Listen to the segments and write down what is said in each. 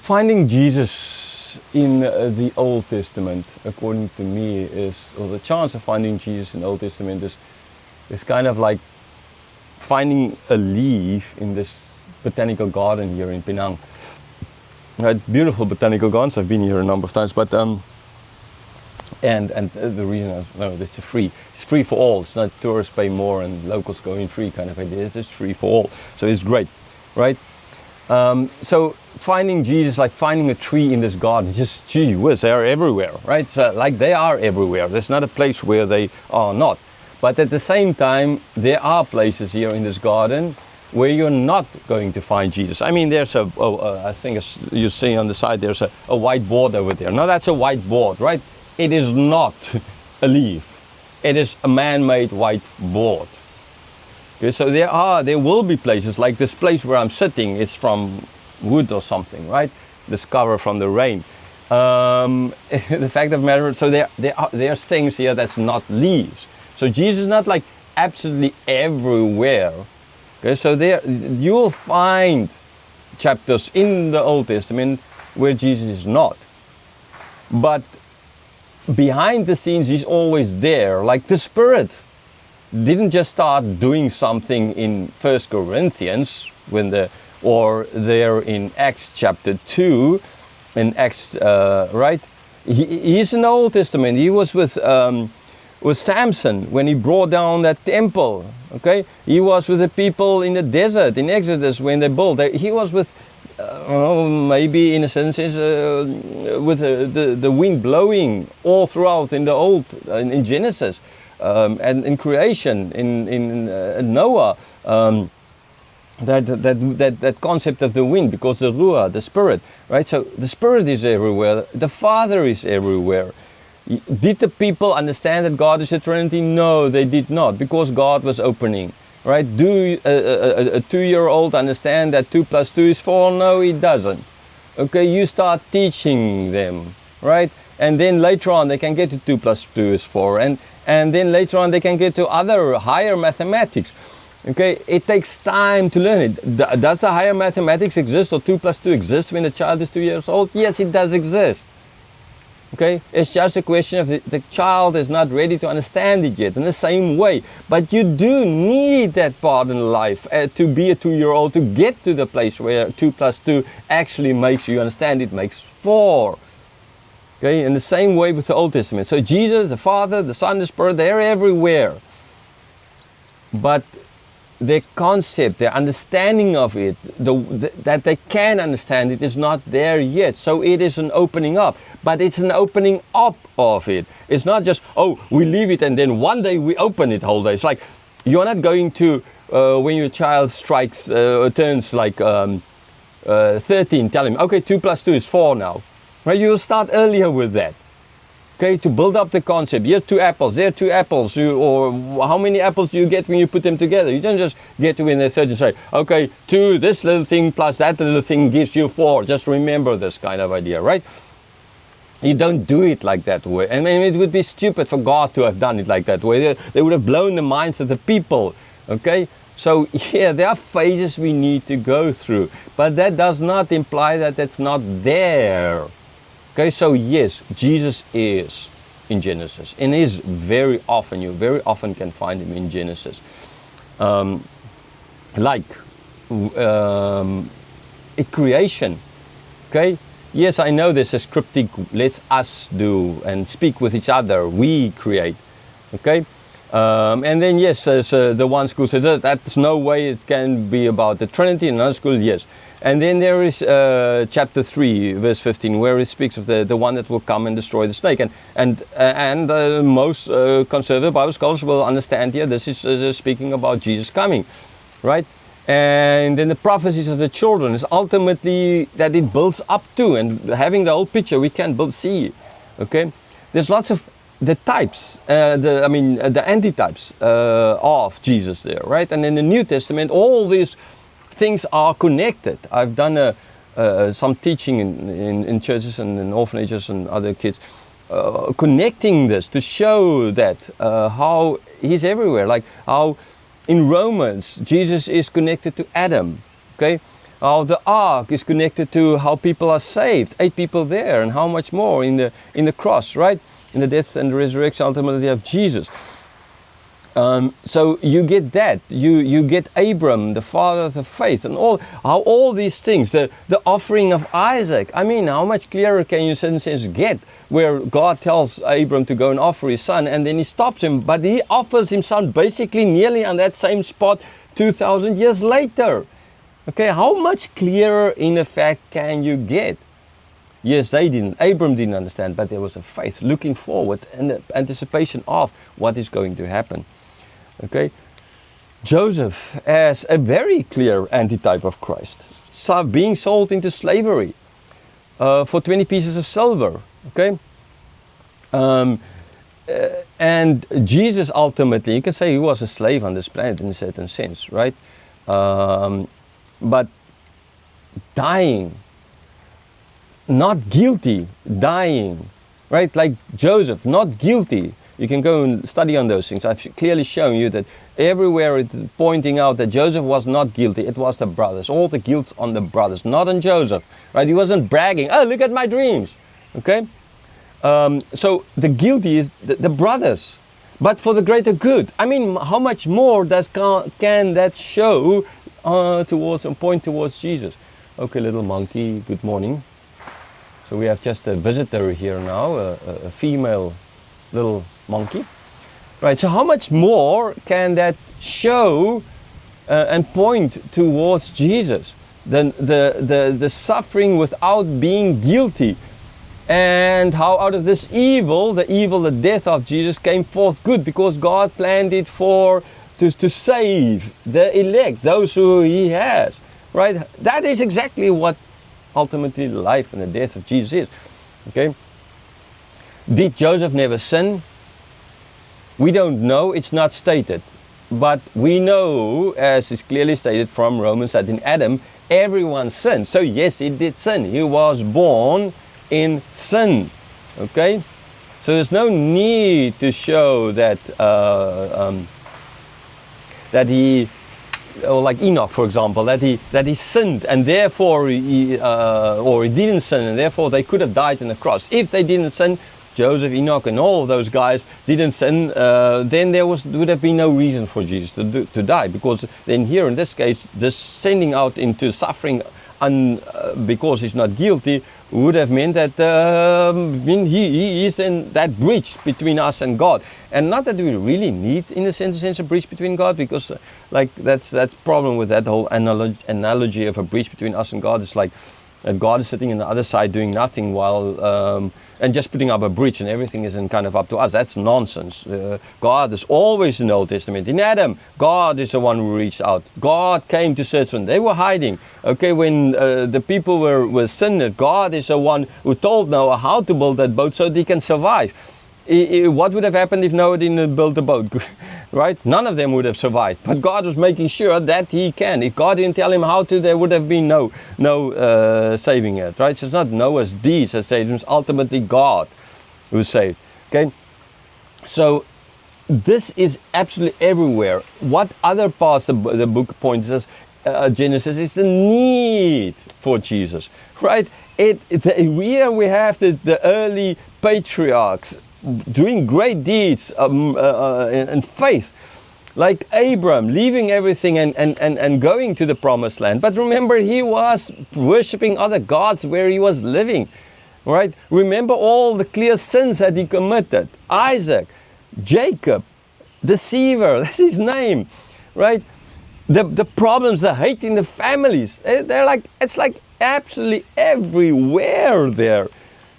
Finding Jesus in the Old Testament, according to me, or the chance of finding Jesus in the Old Testament is kind of like finding a leaf in this botanical garden here in Penang. Right, beautiful botanical gardens. I've been here a number of times, but and the reason this is free. It's free for all. It's not tourists pay more and locals go in free kind of idea. It's just free for all. So it's great, right? So finding Jesus, like finding a tree in this garden, it's just gee whiz, they are everywhere, right? So like they are everywhere. There's not a place where they are not. But at the same time, there are places here in this garden where you're not going to find Jesus. I mean, there's I think you see on the side, there's a white board over there. Now that's a white board, right? It is not a leaf. It is a man-made white board. Okay, so there will be places like this place where I'm sitting. It's from wood or something, right? This cover from the rain. The fact of the matter, so there are things here that's not leaves. So Jesus is not like absolutely everywhere. Okay, so there you will find chapters in the Old Testament where Jesus is not. But behind the scenes, he's always there. Like the Spirit didn't just start doing something in 1 Corinthians or there in Acts chapter 2, in Acts, right? He's in the Old Testament. He was with Samson when he brought down that temple. Okay, he was with the people in the desert in Exodus when they built. He was with, maybe in a sense, with the wind blowing all throughout in the in Genesis, and in creation in Noah. That concept of the wind, because the Ruah, the Spirit, right? So the Spirit is everywhere. The Father is everywhere. Did the people understand that God is a Trinity? No, they did not, because God was opening, right? Do a 2-year-old understand that 2 + 2 is 4? No, he doesn't. Okay, you start teaching them, right? And then later on they can get to 2 + 2 is 4, and then later on they can get to other higher mathematics. Okay, it takes time to learn it. Does the higher mathematics exist, or 2 + 2 exist when the child is 2 years old? Yes, it does exist. Okay, it's just a question of the child is not ready to understand it yet in the same way. But you do need that part in life to be a 2-year-old, to get to the place where 2 + 2 actually makes you understand it makes 4. Okay, in the same way with the Old Testament. So Jesus, the Father, the Son, the Spirit, they're everywhere. But their concept, their understanding of it, that they can understand it, is not there yet. So it is an opening up, but it's an opening up of it. It's not just, oh, we leave it and then one day we open it whole day. It's like, you're not going to, when your child turns like 13, tell him, okay, 2 + 2 is 4 now. Right? You'll start earlier with that. Okay, to build up the concept. Here's 2 apples, there are 2 apples, or how many apples do you get when you put them together? You don't just get to in the third and say, okay, 2, this little thing plus that little thing gives you 4. Just remember this kind of idea, right? You don't do it like that way. I mean, it would be stupid for God to have done it like that way. They would have blown the minds of the people, okay? So yeah, there are phases we need to go through, but that does not imply that it's not there. Okay, so yes, Jesus is in Genesis, and is very often, you very often can find him in Genesis. In creation, okay? Yes, I know this is cryptic, let us do and speak with each other, we create, okay? And then yes, the one school says that's no way it can be about the Trinity, and another school, yes. And then there is chapter 3, verse 15, where it speaks of the one that will come and destroy the snake. And most conservative Bible scholars will understand here, this is speaking about Jesus coming, right? And then the prophecies of the children is ultimately that it builds up to, and having the whole picture, we can see, okay? There's lots of the types, the antitypes of Jesus there, right? And in the New Testament, all these things are connected. I've done some teaching in churches and in orphanages and other kids, connecting this to show that how he's everywhere. Like how in Romans, Jesus is connected to Adam, okay? how the ark is connected to how people are saved. 8 people there, and how much more in the cross, right? In the death and the resurrection ultimately of Jesus. So you get that. You get Abram, the father of the faith, and how all these things, the offering of Isaac. I mean, how much clearer can you in a sense get, where God tells Abram to go and offer his son, and then he stops him, but he offers his son basically nearly on that same spot 2,000 years later. Okay, how much clearer in effect can you get? Yes, Abram didn't understand, but there was a faith looking forward and the anticipation of what is going to happen. Okay, Joseph as a very clear antitype of Christ, being sold into slavery for 20 pieces of silver. Okay, and Jesus ultimately, you can say he was a slave on this planet in a certain sense, right? But dying, not guilty, dying, right? Like Joseph, not guilty. You can go and study on those things. I've clearly shown you that everywhere it's pointing out that Joseph was not guilty. It was the brothers. All the guilt's on the brothers, not on Joseph, right? He wasn't bragging. Oh, look at my dreams, okay? So the guilty is the brothers, but for the greater good. I mean, how much more can that show towards and point towards Jesus? Okay, little monkey, good morning. So we have just a visitor here now, a female little monkey. Right, so how much more can that show and point towards Jesus than the suffering without being guilty? And how out of this evil, the death of Jesus, came forth good, because God planned it to save the elect, those who he has. Right? That is exactly what ultimately the life and the death of Jesus is. Okay? Did Joseph never sin? We don't know, it's not stated. But we know, as is clearly stated from Romans, that in Adam everyone sinned. So yes, he did sin. He was born in sin. Okay? So there's no need to show that that he, or like Enoch, for example, that he sinned and therefore or he didn't sin and therefore they could have died on the cross. If they didn't sin, Joseph, Enoch, and all of those guys didn't sin, then there would have been no reason for Jesus to die, because then here in this case, this sending out into suffering because he's not guilty would have meant that he is in that breach between us and God. And not that we really need, in a sense, a breach between God, because like that's problem with that whole analogy of a breach between us and God. It's like God is sitting on the other side doing nothing while and just putting up a breach, and everything is kind of up to us. That's nonsense. God is always in the Old Testament. In Adam, God is the one who reached out. God came to search them. They were hiding. Okay, when the people were sinned, God is the one who told Noah how to build that boat so they can survive. What would have happened if Noah didn't build the boat? Right? None of them would have survived. But God was making sure that he can. If God didn't tell him how to, there would have been no saving it. Right? So it's not Noah's deeds that saved him. It's ultimately God who saved. Okay? So this is absolutely everywhere. What other parts of the book points us, Genesis, is the need for Jesus. Right? Here we have the early patriarchs doing great deeds in faith, like Abram, leaving everything and going to the promised land. But remember, he was worshipping other gods where he was living, right? Remember all the clear sins that he committed. Isaac, Jacob, deceiver, that's his name, right? The problems, the hate in the families, it's like absolutely everywhere there.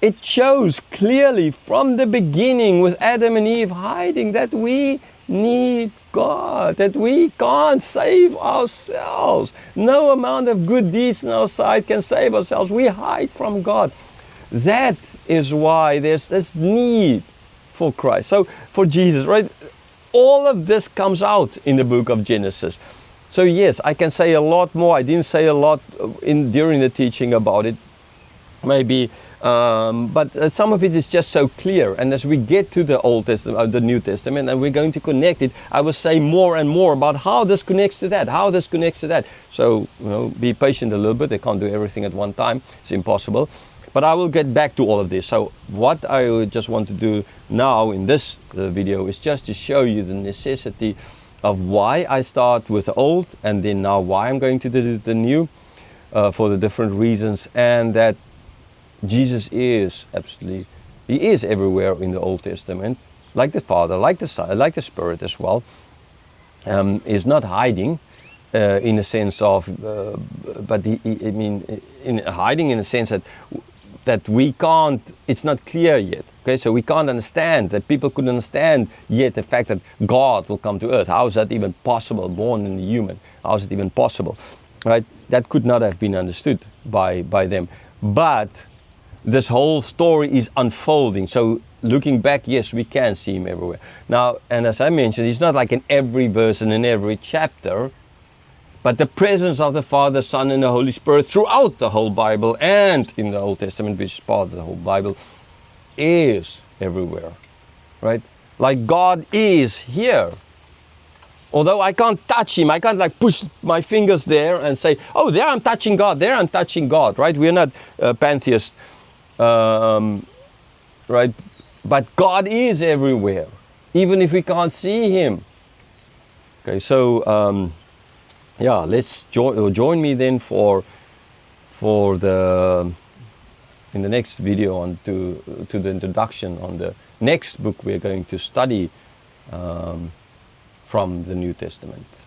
It shows clearly from the beginning with Adam and Eve hiding that we need God, that we can't save ourselves. No amount of good deeds on our side can save ourselves. We hide from God. That is why there's this need for Christ. So for Jesus, right? All of this comes out in the book of Genesis. So yes, I can say a lot more. I didn't say a lot during the teaching about it. Maybe But some of it is just so clear. And as we get to the Old Testament, the New Testament, and we're going to connect it, I will say more and more about how this connects to that, how this connects to that. So, be patient a little bit. I can't do everything at one time. It's impossible. But I will get back to all of this. So what I just want to do now in this video is just to show you the necessity of why I start with the old and then now why I'm going to do the new for the different reasons, and that Jesus is absolutely, he is everywhere in the Old Testament, like the Father, like the Son, like the Spirit as well. Is not hiding in a sense of, but hiding in a sense that we can't, it's not clear yet. Okay, so we can't understand, that people couldn't understand yet the fact that God will come to earth. How is that even possible, born in a human? How is it even possible? Right? That could not have been understood by them. But this whole story is unfolding. So looking back, yes, we can see him everywhere. Now, and as I mentioned, he's not like in every verse and in every chapter, but the presence of the Father, Son, and the Holy Spirit throughout the whole Bible and in the Old Testament, which is part of the whole Bible, is everywhere, right? Like God is here. Although I can't touch him, I can't like push my fingers there and say, oh, there I'm touching God, there I'm touching God, right? We're not pantheists, right? But God is everywhere, even if we can't see him. Okay, so yeah, let's join me then for the in the next video on to the introduction on the next book we're going to study from the New Testament.